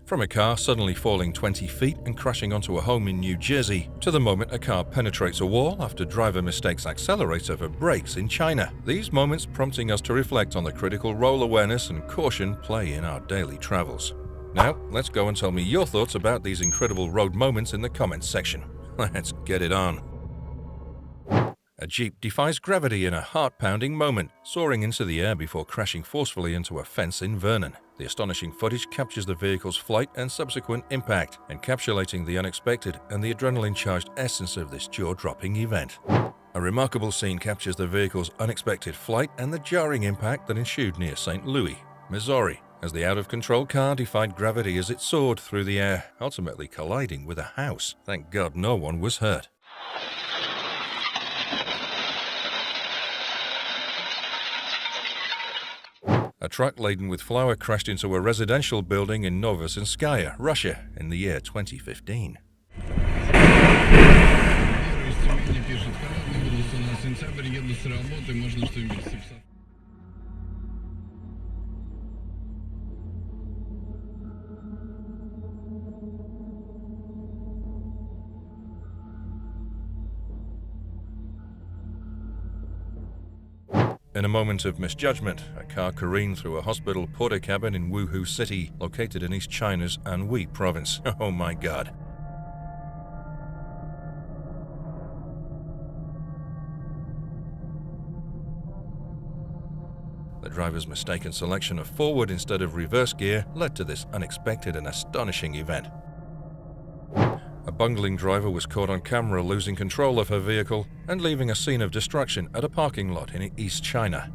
From a car suddenly falling 20 feet and crashing onto a home in New Jersey, to the moment a car penetrates a wall after driver mistakes accelerator for brakes in China. These moments prompting us to reflect on the critical role awareness and caution play in our daily travels. Now, let's go and tell me your thoughts about these incredible road moments in the comments section. Let's get it on. A Jeep defies gravity in a heart-pounding moment, soaring into the air before crashing forcefully into a fence in Vernon. The astonishing footage captures the vehicle's flight and subsequent impact, encapsulating the unexpected and the adrenaline-charged essence of this jaw-dropping event. A remarkable scene captures the vehicle's unexpected flight and the jarring impact that ensued near St. Louis, Missouri, as the out-of-control car defied gravity as it soared through the air, ultimately colliding with a house. Thank God no one was hurt. A truck laden with flour crashed into a residential building in Novosibirsk, Russia, in the year 2015. In a moment of misjudgment, a car careened through a hospital porta cabin in Wuhu City, located in East China's Anhui province. Oh my God. The driver's mistaken selection of forward instead of reverse gear led to this unexpected and astonishing event. A bungling driver was caught on camera losing control of her vehicle and leaving a scene of destruction at a parking lot in East China.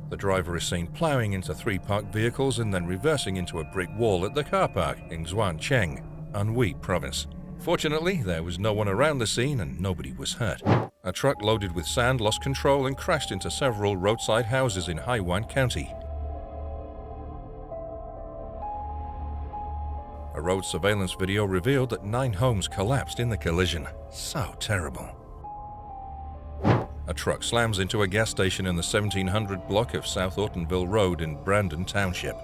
The driver is seen plowing into 3 parked vehicles and then reversing into a brick wall at the car park in Zhuangcheng, Anhui province. Fortunately, there was no one around the scene and nobody was hurt. A truck loaded with sand lost control and crashed into several roadside houses in Haiwan County. A road surveillance video revealed that 9 homes collapsed in the collision. So terrible. A truck slams into a gas station in the 1700 block of South Ortonville Road in Brandon Township.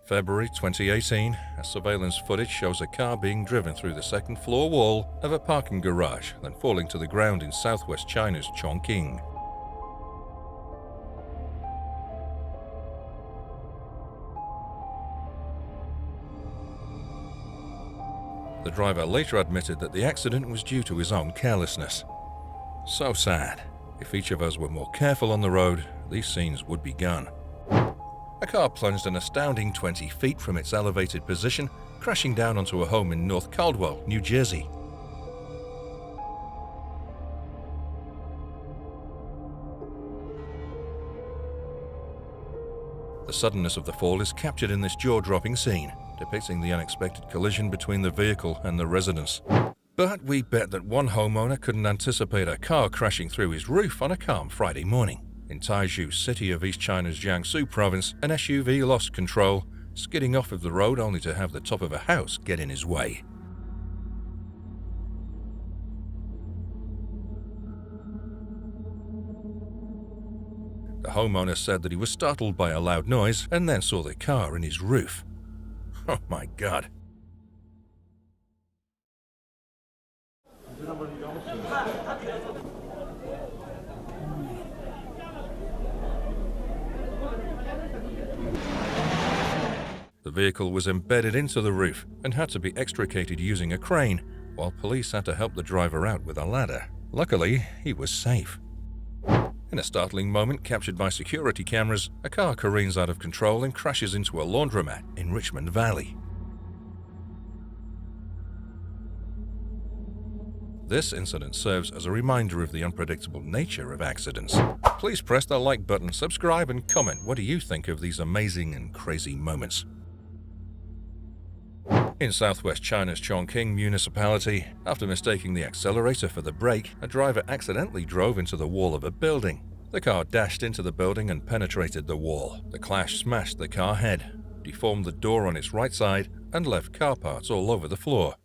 February 2018, a surveillance footage shows a car being driven through the 2nd floor wall of a parking garage, then falling to the ground in southwest China's Chongqing. The driver later admitted that the accident was due to his own carelessness. So sad. If each of us were more careful on the road, these scenes would be gone. A car plunged an astounding 20 feet from its elevated position, crashing down onto a home in North Caldwell, New Jersey. The suddenness of the fall is captured in this jaw-dropping scene, depicting the unexpected collision between the vehicle and the residence. But we bet that one homeowner couldn't anticipate a car crashing through his roof on a calm Friday morning. In Taizhou City of East China's Jiangsu province, an SUV lost control, skidding off of the road only to have the top of a house get in his way. The homeowner said that he was startled by a loud noise and then saw the car in his roof. Oh my God. The vehicle was embedded into the roof and had to be extricated using a crane, while police had to help the driver out with a ladder. Luckily, he was safe. In a startling moment captured by security cameras, a car careens out of control and crashes into a laundromat in Richmond Valley. This incident serves as a reminder of the unpredictable nature of accidents. Please press the like button, subscribe, and comment what do you think of these amazing and crazy moments. In southwest China's Chongqing municipality, after mistaking the accelerator for the brake, a driver accidentally drove into the wall of a building. The car dashed into the building and penetrated the wall. The clash smashed the car head, deformed the door on its right side, and left car parts all over the floor.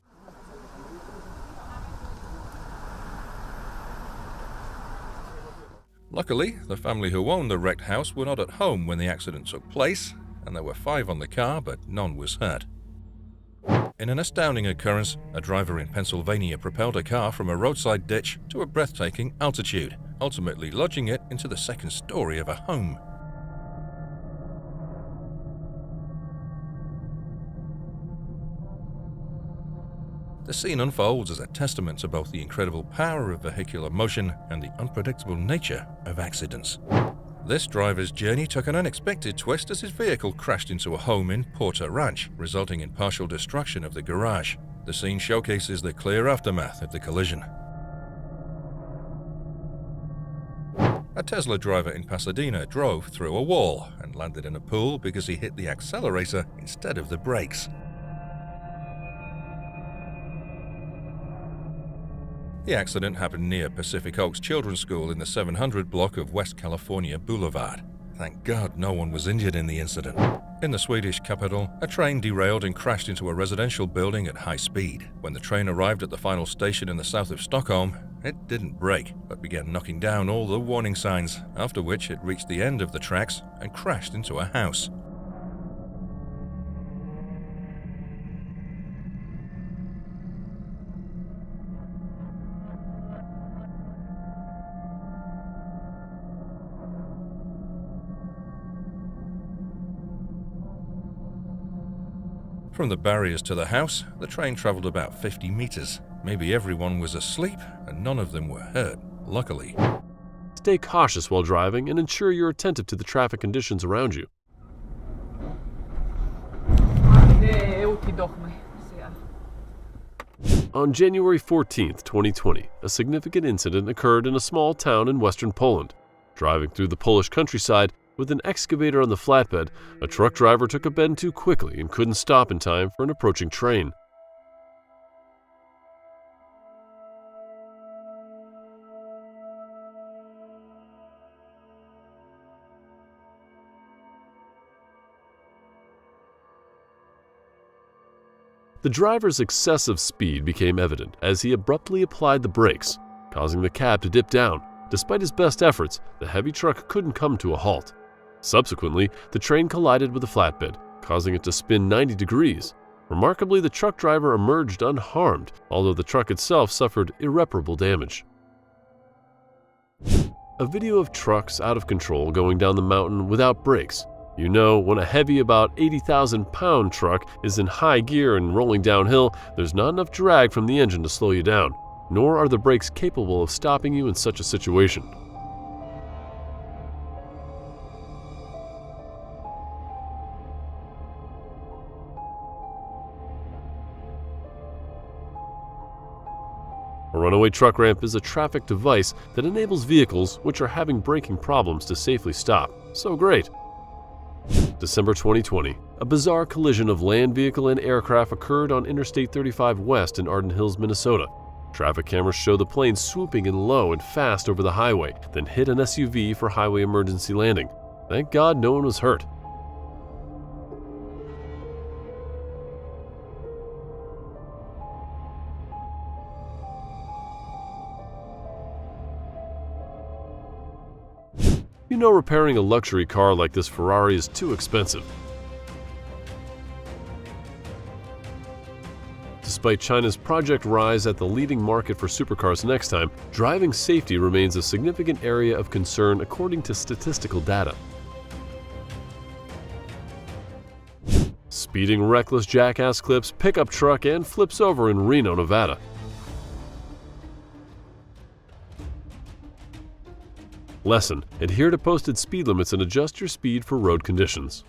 Luckily, the family who owned the wrecked house were not at home when the accident took place, and there were 5 on the car, but none was hurt. In an astounding occurrence, a driver in Pennsylvania propelled a car from a roadside ditch to a breathtaking altitude, ultimately lodging it into the second story of a home. The scene unfolds as a testament to both the incredible power of vehicular motion and the unpredictable nature of accidents. This driver's journey took an unexpected twist as his vehicle crashed into a home in Porter Ranch, resulting in partial destruction of the garage. The scene showcases the clear aftermath of the collision. A Tesla driver in Pasadena drove through a wall and landed in a pool because he hit the accelerator instead of the brakes. The accident happened near Pacific Oaks Children's School in the 700 block of West California Boulevard. Thank God no one was injured in the incident. In the Swedish capital, a train derailed and crashed into a residential building at high speed. When the train arrived at the final station in the south of Stockholm, it didn't brake, but began knocking down all the warning signs, after which it reached the end of the tracks and crashed into a house. From the barriers to the house, the train traveled about 50 meters. Maybe everyone was asleep and none of them were hurt, luckily. Stay cautious while driving and ensure you're attentive to the traffic conditions around you. On January 14, 2020, a significant incident occurred in a small town in western Poland. Driving through the Polish countryside with an excavator on the flatbed, a truck driver took a bend too quickly and couldn't stop in time for an approaching train. The driver's excessive speed became evident as he abruptly applied the brakes, causing the cab to dip down. Despite his best efforts, the heavy truck couldn't come to a halt. Subsequently, the train collided with the flatbed, causing it to spin 90 degrees. Remarkably, the truck driver emerged unharmed, although the truck itself suffered irreparable damage. A video of trucks out of control going down the mountain without brakes. You know, when a heavy, about 80,000-pound truck is in high gear and rolling downhill, there's not enough drag from the engine to slow you down, nor are the brakes capable of stopping you in such a situation. A runaway truck ramp is a traffic device that enables vehicles which are having braking problems to safely stop. So great! December 2020, a bizarre collision of land vehicle and aircraft occurred on Interstate 35 West in Arden Hills, Minnesota. Traffic cameras show the plane swooping in low and fast over the highway, then hit an SUV for highway emergency landing. Thank God no one was hurt. You know, repairing a luxury car like this Ferrari is too expensive. Despite China's Project Rise at the leading market for supercars next time, driving safety remains a significant area of concern according to statistical data. Speeding reckless jackass clips pickup truck and flips over in Reno, Nevada. Lesson: adhere to posted speed limits and adjust your speed for road conditions.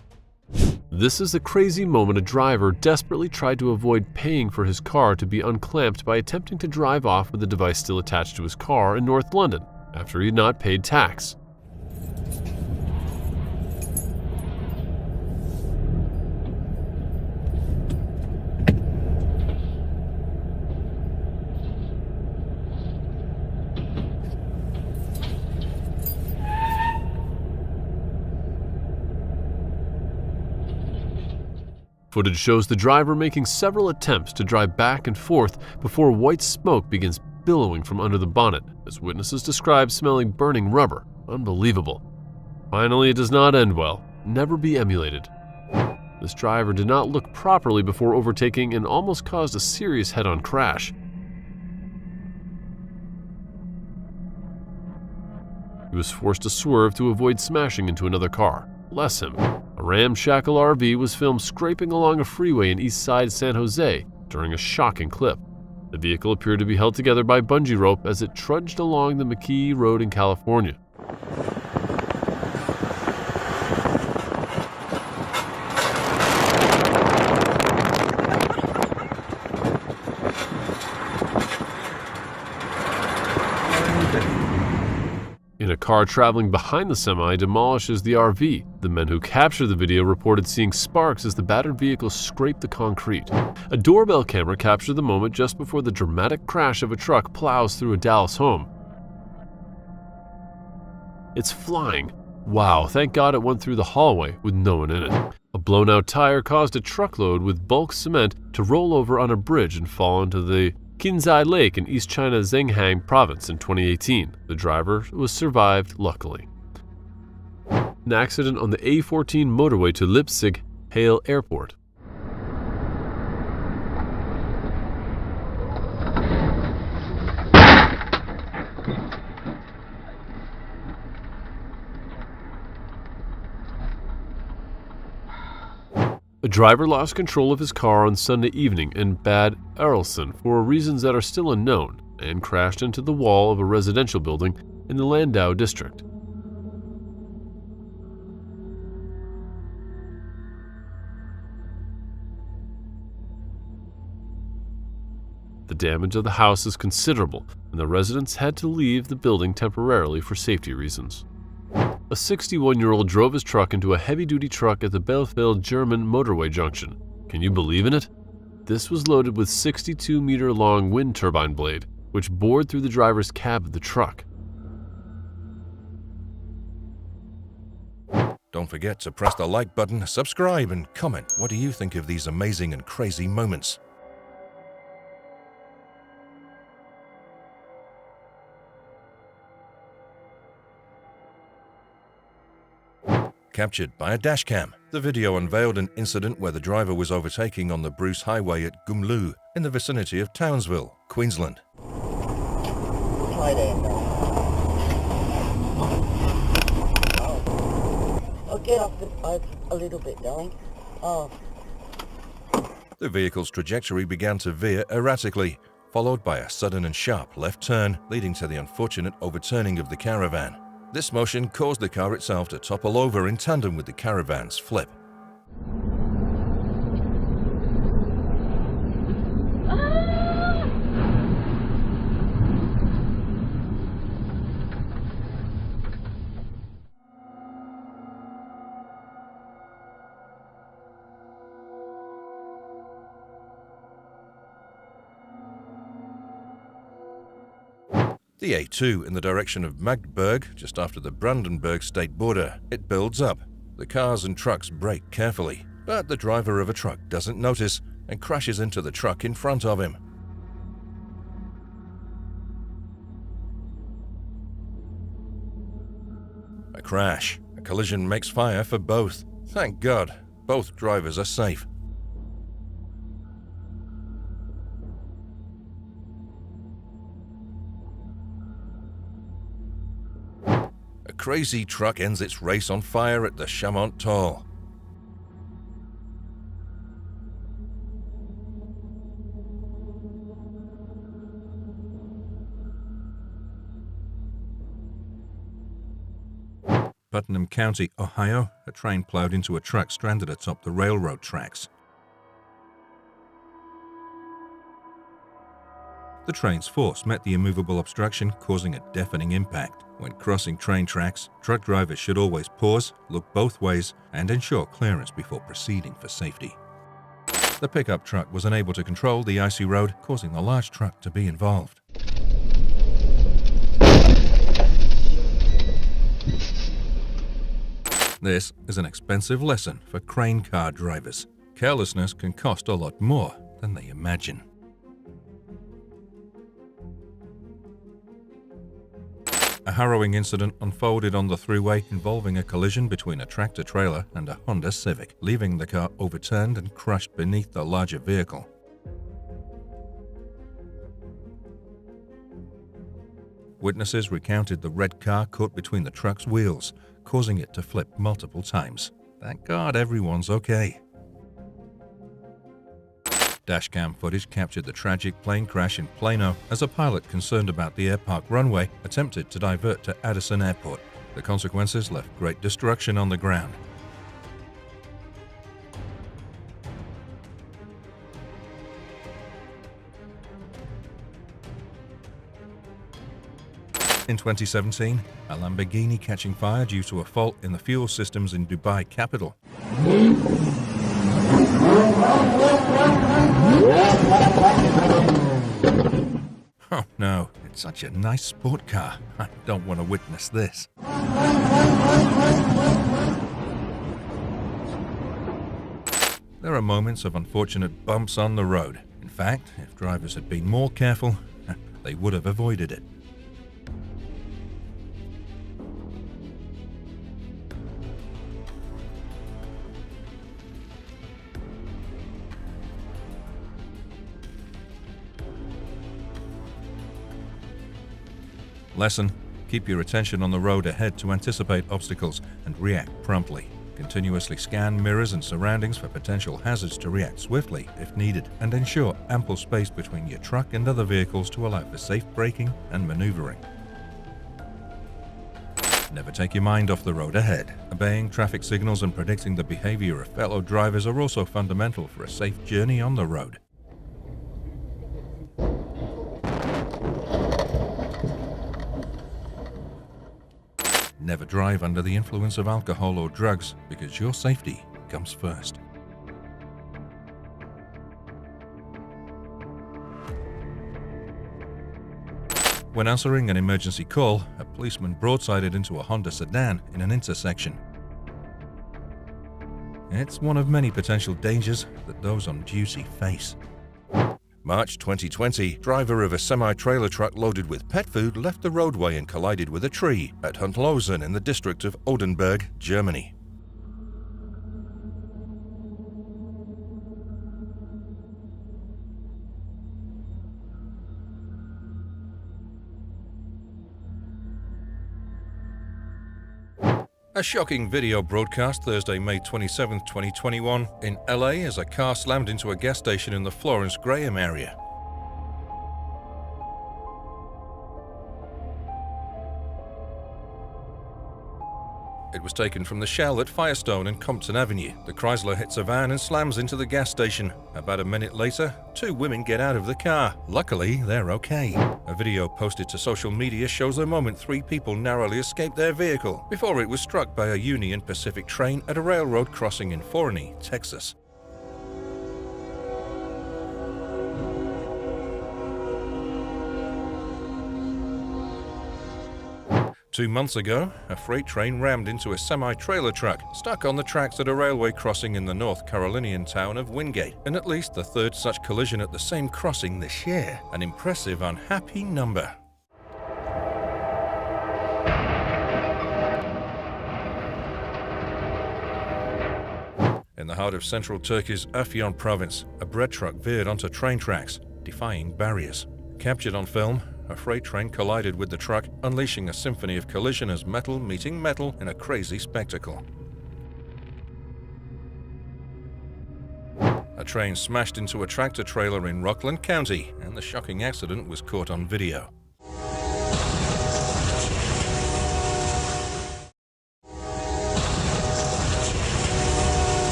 This is the crazy moment a driver desperately tried to avoid paying for his car to be unclamped by attempting to drive off with the device still attached to his car in North London after he had not paid tax. Footage shows the driver making several attempts to drive back and forth before white smoke begins billowing from under the bonnet, as witnesses describe smelling burning rubber. Unbelievable. Finally, it does not end well. Never be emulated. This driver did not look properly before overtaking and almost caused a serious head-on crash. He was forced to swerve to avoid smashing into another car. Bless him. A ramshackle RV was filmed scraping along a freeway in East Side San Jose during a shocking clip. The vehicle appeared to be held together by bungee rope as it trudged along the McKee Road in California. A car traveling behind the semi demolishes the RV. The men who captured the video reported seeing sparks as the battered vehicle scraped the concrete. A doorbell camera captured the moment just before the dramatic crash of a truck plows through a Dallas home. It's flying. Wow, thank God it went through the hallway with no one in it. A blown-out tire caused a truckload with bulk cement to roll over on a bridge and fall into the Qinzhai Lake in East China's Zhejiang province in 2018. The driver was survived luckily. An accident on the A14 motorway to Leipzig Halle Airport. A driver lost control of his car on Sunday evening in Bad Arolsen for reasons that are still unknown and crashed into the wall of a residential building in the Landau district. The damage of the house is considerable, and the residents had to leave the building temporarily for safety reasons. A 61-year-old drove his truck into a heavy-duty truck at the Bielefeld-German motorway junction. Can you believe in it? This was loaded with 62-meter-long wind turbine blade, which bored through the driver's cab of the truck. Don't forget to press the like button, subscribe, and comment. What do you think of these amazing and crazy moments? Captured by a dashcam. The video unveiled an incident where the driver was overtaking on the Bruce Highway at Gumlu in the vicinity of Townsville, Queensland. I'll get off the boat a little bit, darling. The vehicle's trajectory began to veer erratically, followed by a sudden and sharp left turn, leading to the unfortunate overturning of the caravan. This motion caused the car itself to topple over in tandem with the caravan's flip. The A2 in the direction of Magdeburg, just after the Brandenburg state border. It builds up. The cars and trucks brake carefully, but the driver of a truck doesn't notice and crashes into the truck in front of him. A crash. A collision makes fire for both. Thank God, both drivers are safe. A crazy truck ends its race on fire at the Chamont Toll. Putnam County, Ohio, a train plowed into a truck stranded atop the railroad tracks. The train's force met the immovable obstruction, causing a deafening impact. When crossing train tracks, truck drivers should always pause, look both ways, and ensure clearance before proceeding for safety. The pickup truck was unable to control the icy road, causing the large truck to be involved. This is an expensive lesson for crane car drivers. Carelessness can cost a lot more than they imagine. A harrowing incident unfolded on the thruway involving a collision between a tractor-trailer and a Honda Civic, leaving the car overturned and crushed beneath the larger vehicle. Witnesses recounted the red car caught between the truck's wheels, causing it to flip multiple times. Thank God everyone's okay. Dashcam footage captured the tragic plane crash in Plano as a pilot concerned about the airpark runway attempted to divert to Addison Airport. The consequences left great destruction on the ground. In 2017, a Lamborghini catching fire due to a fault in the fuel systems in Dubai capital. Oh no, it's such a nice sport car. I don't want to witness this. There are moments of unfortunate bumps on the road. In fact, if drivers had been more careful, they would have avoided it. Lesson: keep your attention on the road ahead to anticipate obstacles and react promptly. Continuously scan mirrors and surroundings for potential hazards to react swiftly if needed, and ensure ample space between your truck and other vehicles to allow for safe braking and maneuvering. Never take your mind off the road ahead. Obeying traffic signals and predicting the behavior of fellow drivers are also fundamental for a safe journey on the road. Never drive under the influence of alcohol or drugs, because your safety comes first. When answering an emergency call, a policeman broadsided into a Honda sedan in an intersection. It's one of many potential dangers that those on duty face. March 2020, driver of a semi-trailer truck loaded with pet food left the roadway and collided with a tree at Huntlausen in the district of Oldenburg, Germany. A shocking video broadcast Thursday, May 27, 2021, in LA as a car slammed into a gas station in the Florence Graham area. It was taken from the Shell at Firestone and Compton Avenue. The Chrysler hits a van and slams into the gas station. About a minute later, two women get out of the car. Luckily, they're okay. A video posted to social media shows the moment three people narrowly escaped their vehicle before it was struck by a Union Pacific train at a railroad crossing in Forney, Texas. Two months ago, a freight train rammed into a semi-trailer truck stuck on the tracks at a railway crossing in the North Carolinian town of Wingate, and at least the third such collision at the same crossing this year. An impressive unhappy number. In the heart of central Turkey's Afyon province, a bread truck veered onto train tracks, defying barriers. Captured on film, a freight train collided with the truck, unleashing a symphony of collision as metal meeting metal in a crazy spectacle. A train smashed into a tractor trailer in Rockland County, and the shocking accident was caught on video.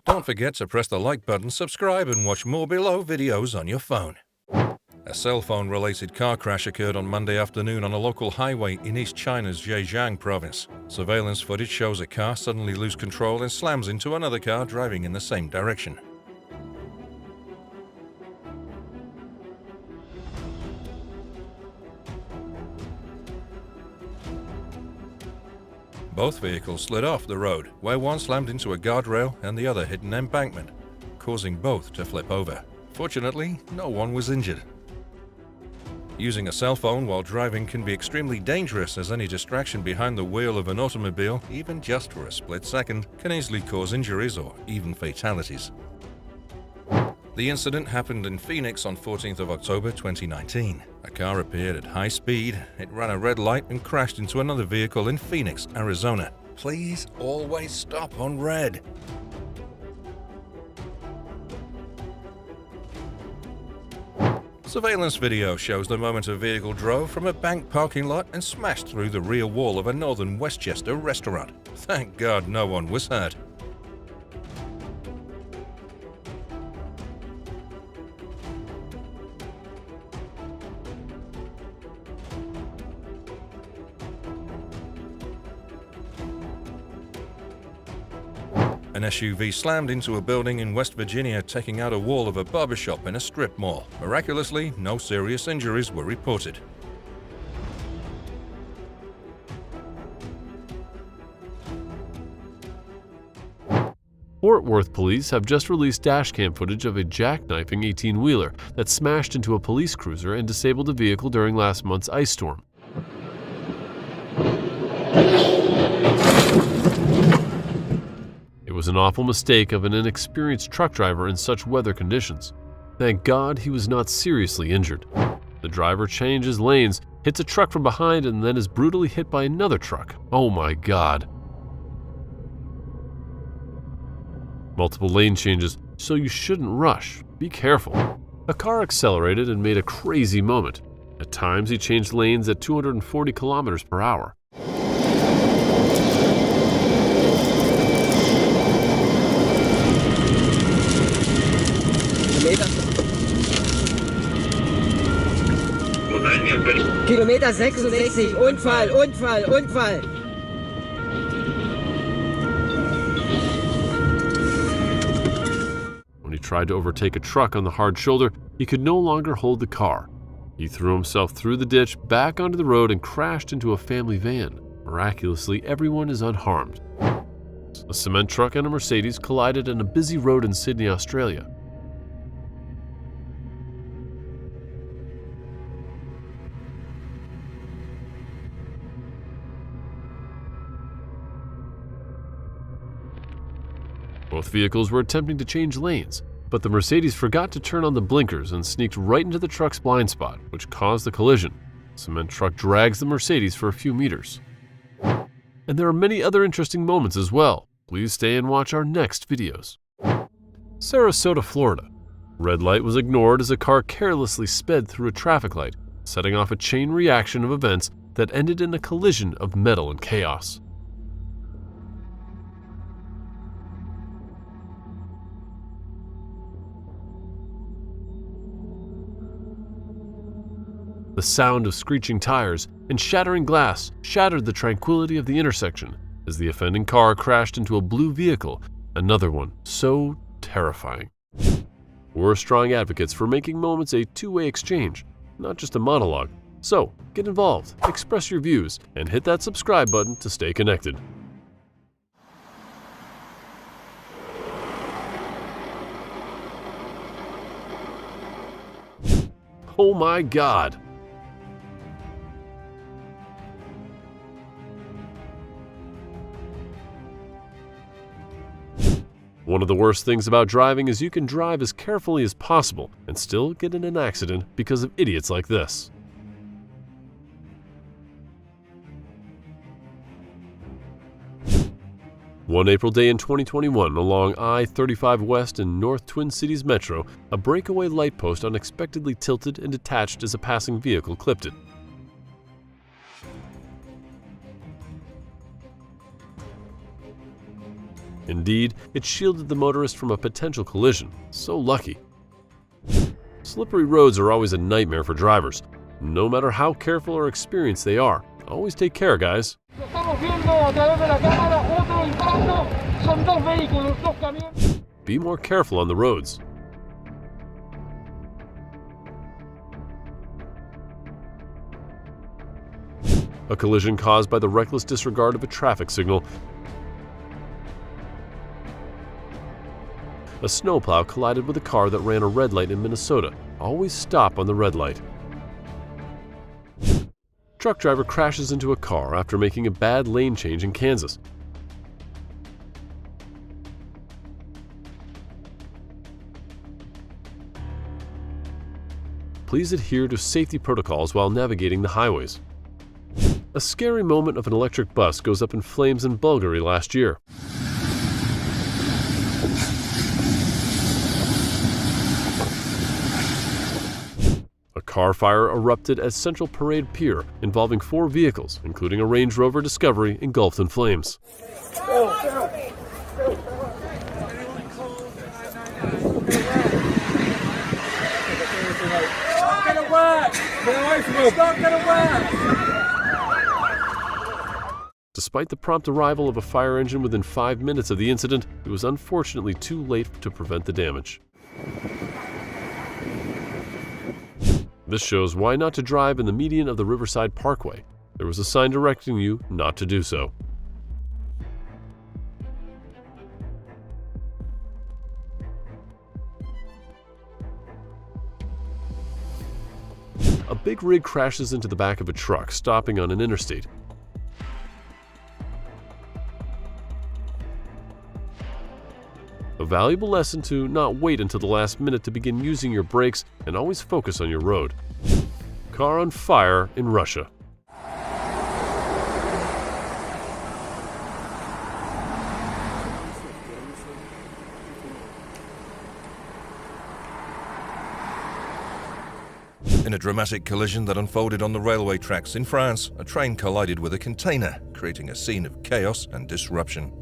Don't forget to press the like button, subscribe, and watch more below videos on your phone. A cell phone-related car crash occurred on Monday afternoon on a local highway in East China's Zhejiang province. Surveillance footage shows a car suddenly lose control and slams into another car driving in the same direction. Both vehicles slid off the road, where one slammed into a guardrail and the other hit an embankment, causing both to flip over. Fortunately, no one was injured. Using a cell phone while driving can be extremely dangerous, as any distraction behind the wheel of an automobile, even just for a split second, can easily cause injuries or even fatalities. The incident happened in Phoenix on 14th of October 2019. A car appeared at high speed, it ran a red light and crashed into another vehicle in Phoenix, Arizona. Please always stop on red. Surveillance video shows the moment a vehicle drove from a bank parking lot and smashed through the rear wall of a northern Westchester restaurant. Thank God no one was hurt. An SUV slammed into a building in West Virginia, taking out a wall of a barbershop in a strip mall. Miraculously, no serious injuries were reported. Fort Worth police have just released dashcam footage of a jackknifing 18-wheeler that smashed into a police cruiser and disabled a vehicle during last month's ice storm. It was an awful mistake of an inexperienced truck driver in such weather conditions. Thank God he was not seriously injured. The driver changes lanes, hits a truck from behind, and then is brutally hit by another truck. Oh my God. Multiple lane changes, so you shouldn't rush. Be careful. A car accelerated and made a crazy moment. At times, he changed lanes at 240 kilometers per hour. Kilometer 66, Unfall. When he tried to overtake a truck on the hard shoulder, he could no longer hold the car. He threw himself through the ditch, back onto the road, and crashed into a family van. Miraculously, everyone is unharmed. A cement truck and a Mercedes collided on a busy road in Sydney, Australia. Both vehicles were attempting to change lanes, but the Mercedes forgot to turn on the blinkers and sneaked right into the truck's blind spot, which caused the collision. The cement truck drags the Mercedes for a few meters. And there are many other interesting moments as well. Please stay and watch our next videos. Sarasota, Florida. Red light was ignored as a car carelessly sped through a traffic light, setting off a chain reaction of events that ended in a collision of metal and chaos. The sound of screeching tires and shattering glass shattered the tranquility of the intersection as the offending car crashed into a blue vehicle, another one so terrifying. We're strong advocates for making moments a two-way exchange, not just a monologue. So, get involved, express your views, and hit that subscribe button to stay connected. Oh my God! One of the worst things about driving is you can drive as carefully as possible and still get in an accident because of idiots like this. One April day in 2021, along I-35 West in North Twin Cities Metro, a breakaway light post unexpectedly tilted and detached as a passing vehicle clipped it. Indeed, it shielded the motorist from a potential collision. So lucky. Slippery roads are always a nightmare for drivers, no matter how careful or experienced they are. Always take care, guys. Be more careful on the roads. A collision caused by the reckless disregard of a traffic signal. A snowplow collided with a car that ran a red light in Minnesota. Always stop on the red light. Truck driver crashes into a car after making a bad lane change in Kansas. Please adhere to safety protocols while navigating the highways. A scary moment of an electric bus goes up in flames in Bulgaria last year. A car fire erupted at Central Parade Pier, involving 4 vehicles, including a Range Rover Discovery, engulfed in flames. Despite the prompt arrival of a fire engine within 5 minutes of the incident, it was unfortunately too late to prevent the damage. This shows why not to drive in the median of the Riverside Parkway. There was a sign directing you not to do so. A big rig crashes into the back of a truck, stopping on an interstate. A valuable lesson to not wait until the last minute to begin using your brakes and always focus on your road. Car on fire in Russia. In a dramatic collision that unfolded on the railway tracks in France, a train collided with a container, creating a scene of chaos and disruption.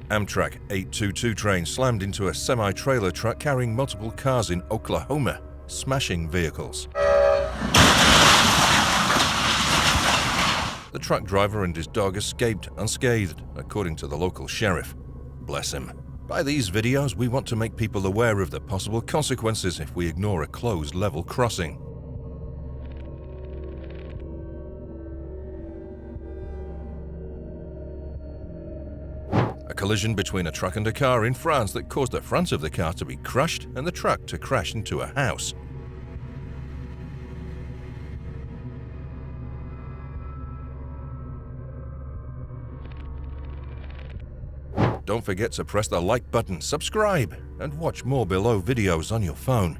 Amtrak 822 train slammed into a semi-trailer truck carrying multiple cars in Oklahoma, smashing vehicles. The truck driver and his dog escaped unscathed, according to the local sheriff. Bless him. By these videos, we want to make people aware of the possible consequences if we ignore a closed level crossing. A collision between a truck and a car in France that caused the front of the car to be crushed and the truck to crash into a house. Don't forget to press the like button, subscribe, and watch more below videos on your phone.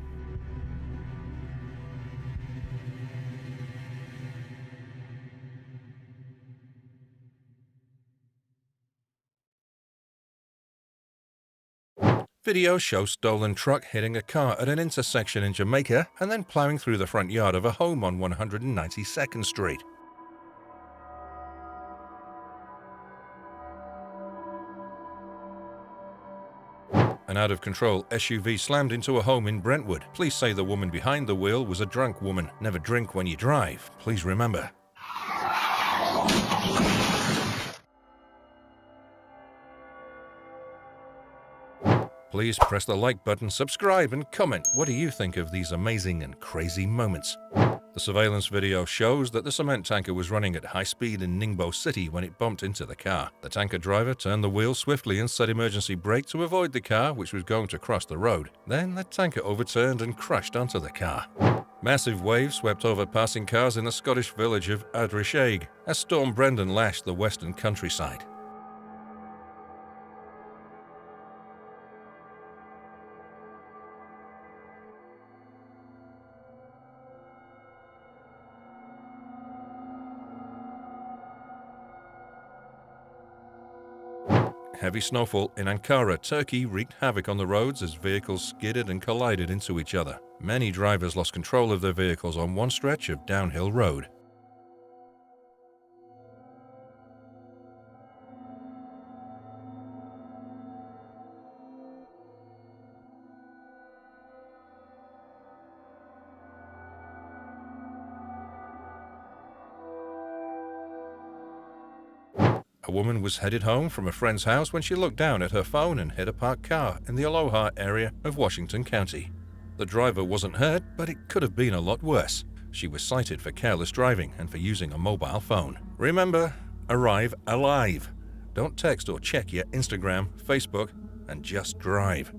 Video shows stolen truck hitting a car at an intersection in Jamaica and then plowing through the front yard of a home on 192nd Street. An out-of-control SUV slammed into a home in Brentwood. Police say the woman behind the wheel was a drunk woman. Never drink when you drive, please remember. Please press the like button, subscribe, and comment. What do you think of these amazing and crazy moments? The surveillance video shows that the cement tanker was running at high speed in Ningbo City when it bumped into the car. The tanker driver turned the wheel swiftly and set emergency brake to avoid the car, which was going to cross the road. Then the tanker overturned and crashed onto the car. Massive waves swept over passing cars in the Scottish village of Ardrishaig as Storm Brendan lashed the western countryside. Heavy snowfall in Ankara, Turkey wreaked havoc on the roads as vehicles skidded and collided into each other. Many drivers lost control of their vehicles on one stretch of downhill road. A woman was headed home from a friend's house when she looked down at her phone and hit a parked car in the Aloha area of Washington County. The driver wasn't hurt, but it could have been a lot worse. She was cited for careless driving and for using a mobile phone. Remember, arrive alive. Don't text or check your Instagram, Facebook, and just drive.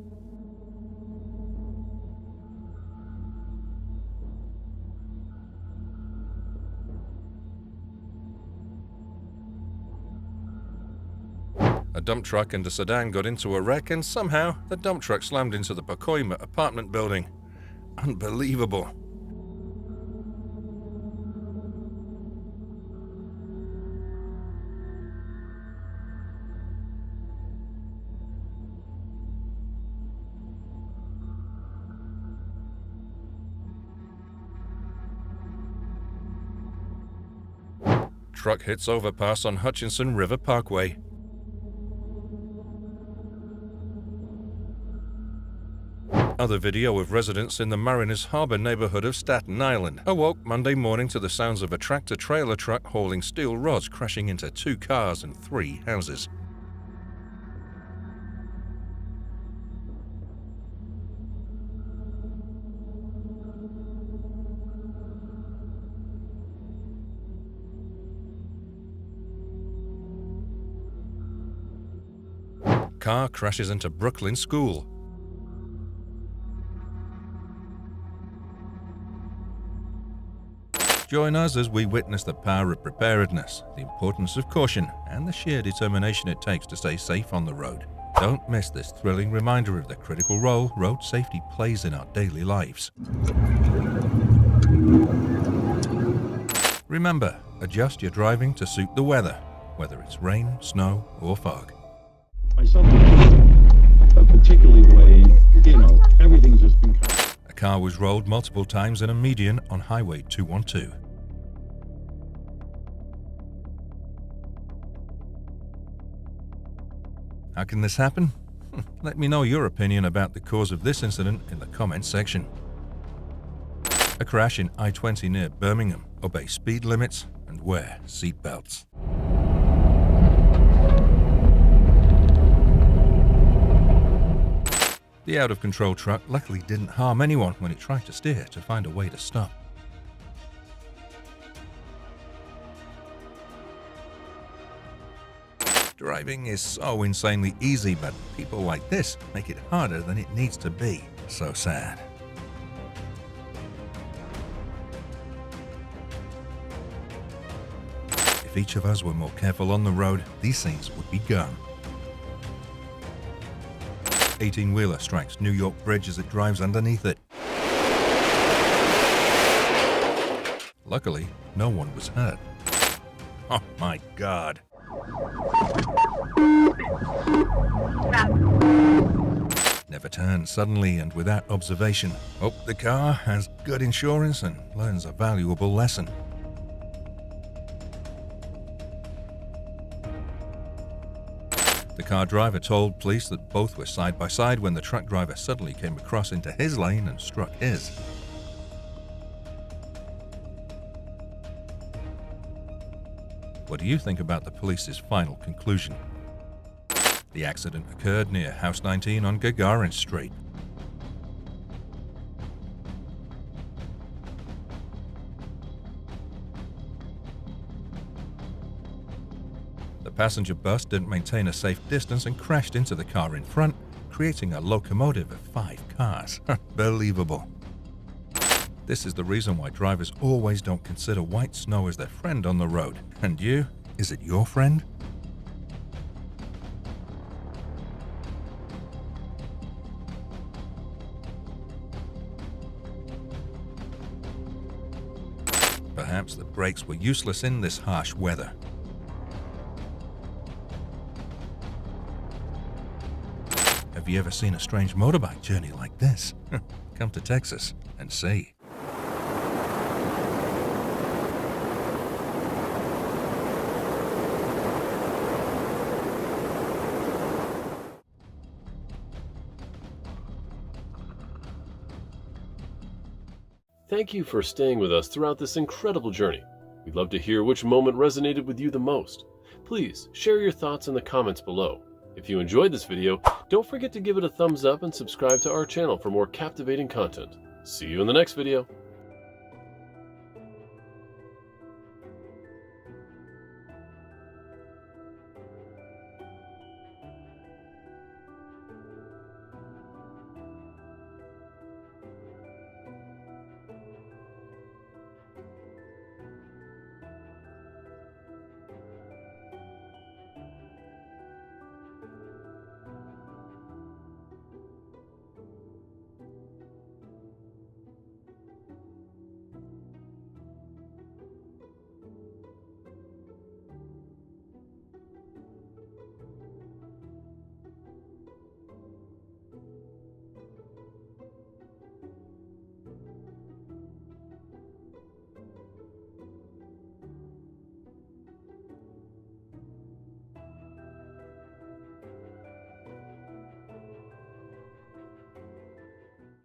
A dump truck and a sedan got into a wreck, and somehow the dump truck slammed into the Pacoima apartment building. Unbelievable. Truck hits overpass on Hutchinson River Parkway. Other video of residents in the Mariners Harbor neighborhood of Staten Island awoke Monday morning to the sounds of a tractor-trailer truck hauling steel rods crashing into 2 cars and 3 houses. Car crashes into Brooklyn school. Join us as we witness the power of preparedness, the importance of caution, and the sheer determination it takes to stay safe on the road. Don't miss this thrilling reminder of the critical role road safety plays in our daily lives. Remember, adjust your driving to suit the weather, whether it's rain, snow, or fog. Myself, particularly the way, everything's just been kind of... A car was rolled multiple times in a median on Highway 212. How can this happen? Let me know your opinion about the cause of this incident in the comments section. A crash in I-20 near Birmingham. Obey speed limits and wear seat belts. The out-of-control truck luckily didn't harm anyone when it tried to steer to find a way to stop. Driving is so insanely easy, but people like this make it harder than it needs to be. So sad. If each of us were more careful on the road, these things would be gone. 18-wheeler strikes New York Bridge as it drives underneath it. Luckily, no one was hurt. Oh my God. Never turn suddenly and without observation. Hope the car has good insurance and learns a valuable lesson. The car driver told police that both were side by side when the truck driver suddenly came across into his lane and struck his. What do you think about the police's final conclusion? The accident occurred near House 19 on Gagarin Street. The passenger bus didn't maintain a safe distance and crashed into the car in front, creating a locomotive of 5 cars. Unbelievable. This is the reason why drivers always don't consider white snow as their friend on the road. And you? Is it your friend? Perhaps the brakes were useless in this harsh weather. Have you ever seen a strange motorbike journey like this? Come to Texas and see. Thank you for staying with us throughout this incredible journey. We'd love to hear which moment resonated with you the most. Please share your thoughts in the comments below. If you enjoyed this video, don't forget to give it a thumbs up and subscribe to our channel for more captivating content. See you in the next video.